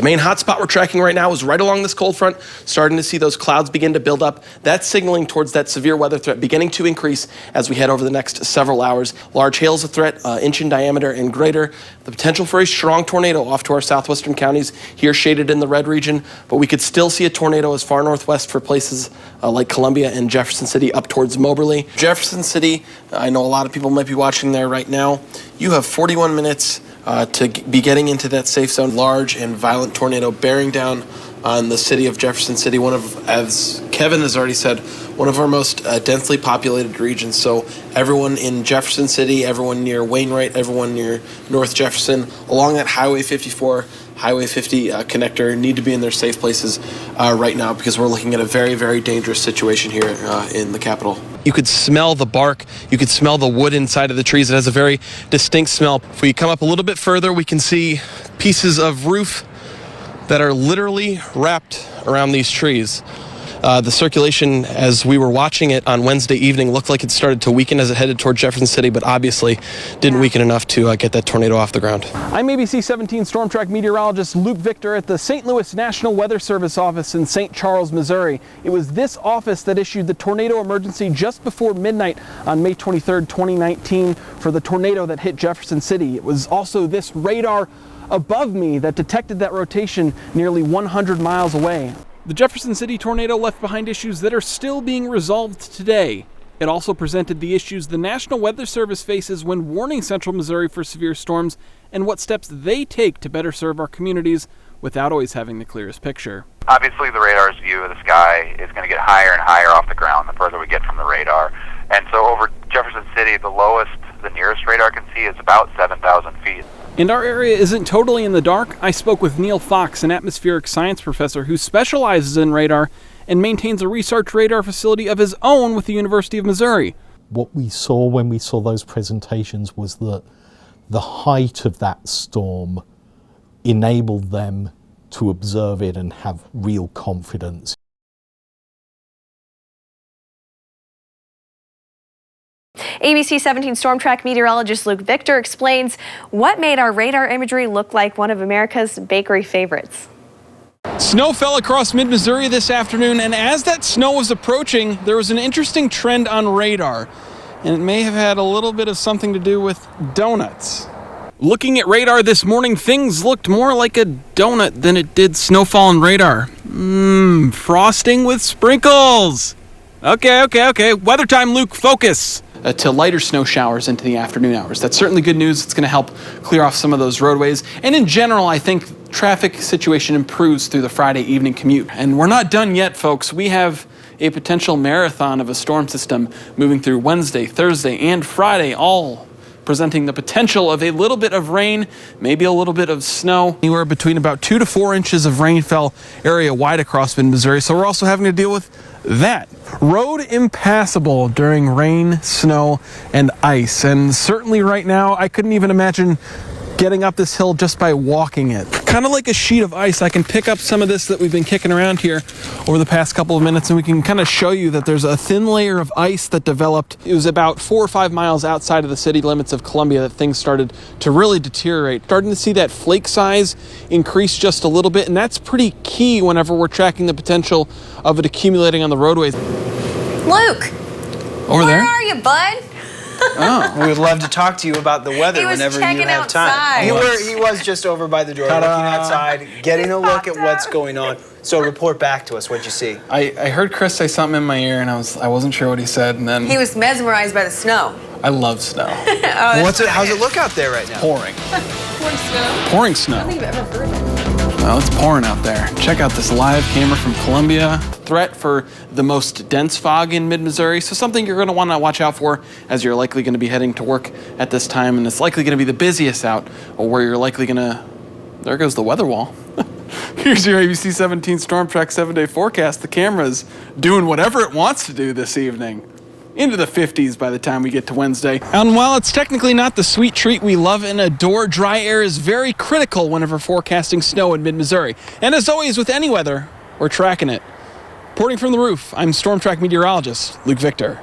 The main hotspot we're tracking right now is right along this cold front, starting to see those clouds begin to build up. That's signaling towards that severe weather threat beginning to increase as we head over the next several hours. Large hail is a threat, inch in diameter and greater. The potential for a strong tornado off to our southwestern counties, here shaded in the red region, but we could still see a tornado as far northwest for places like Columbia and Jefferson City up towards Moberly. Jefferson City, I know a lot of people might be watching there right now. You have 41 minutes to be getting into that safe zone. Large and violent tornado bearing down on the city of Jefferson City, one of, as Kevin has already said, one of our most densely populated regions. So everyone in Jefferson City, everyone near Wainwright, everyone near North Jefferson, along that Highway 54, Highway 50 connector need to be in their safe places right now, because we're looking at a very, very dangerous situation here in the capital. You could smell the bark, you could smell the wood inside of the trees. It has a very distinct smell. If we come up a little bit further, we can see pieces of roof that are literally wrapped around these trees. The circulation, as we were watching it on Wednesday evening, looked like it started to weaken as it headed toward Jefferson City, but obviously didn't weaken enough to get that tornado off the ground. I'm ABC 17 Storm Track meteorologist Luke Victor at the St. Louis National Weather Service office in St. Charles, Missouri. It was this office that issued the tornado emergency just before midnight on May 23rd, 2019 for the tornado that hit Jefferson City. It was also this radar above me that detected that rotation nearly 100 miles away. The Jefferson City tornado left behind issues that are still being resolved today. It also presented the issues the National Weather Service faces when warning central Missouri for severe storms and what steps they take to better serve our communities without always having the clearest picture. Obviously, the radar's view of the sky is going to get higher and higher off the ground the further we get from the radar. And so over Jefferson City, the lowest the nearest radar can see is about 7,000 feet. And our area isn't totally in the dark. I spoke with Neil Fox, an atmospheric science professor who specializes in radar and maintains a research radar facility of his own with the University of Missouri. What we saw when we saw those presentations was that the height of that storm enabled them to observe it and have real confidence. ABC 17 Storm Track meteorologist Luke Victor explains what made our radar imagery look like one of America's bakery favorites. Snow fell across mid-Missouri this afternoon, and as that snow was approaching, there was an interesting trend on radar, and it may have had a little bit of something to do with donuts. Looking at radar this morning, things looked more like a donut than it did snowfall on radar. Frosting with sprinkles. Okay. Weather time, Luke, focus. To lighter snow showers into the afternoon hours. That's certainly good news. It's going to help clear off some of those roadways. And in general, I think traffic situation improves through the Friday evening commute. And we're not done yet, folks. We have a potential marathon of a storm system moving through Wednesday, Thursday, and Friday, all presenting the potential of a little bit of rain, maybe a little bit of snow. Anywhere between about 2 to 4 inches of rain fell area-wide across mid-Missouri, so we're also having to deal with that. Road impassable during rain, snow, and ice. And certainly right now, I couldn't even imagine getting up this hill just by walking it. Kind of like a sheet of ice. I can pick up some of this that we've been kicking around here over the past couple of minutes, and we can kind of show you that there's a thin layer of ice that developed. It was about 4 or 5 miles outside of the city limits of Columbia that things started to really deteriorate. Starting to see that flake size increase just a little bit, and that's pretty key whenever we're tracking the potential of it accumulating on the roadways. Luke! Over there? Where are you, bud? Oh, we would love to talk to you about the weather whenever you have time. He was just over by the door, looking outside, getting a look at what's going on. So report back to us what you see. I heard Chris say something in my ear, and I wasn't sure what he said, and then... He was mesmerized by the snow. I love snow. How's it look out there right now? Pouring. Pouring snow? Pouring snow. I don't think I've ever heard that. Well, it's pouring out there. Check out this live camera from Columbia. Threat for the most dense fog in mid-Missouri, so something you're going to want to watch out for as you're likely going to be heading to work at this time, and it's likely going to be the busiest out, or where you're likely going to... There goes the weather wall. Here's your ABC 17 Storm Track 7-day forecast. The camera's doing whatever it wants to do this evening. Into the 50s by the time we get to Wednesday. And while it's technically not the sweet treat we love and adore, dry air is very critical whenever forecasting snow in mid-Missouri. And as always with any weather, we're tracking it. Reporting from the roof, I'm Storm Track meteorologist Luke Victor.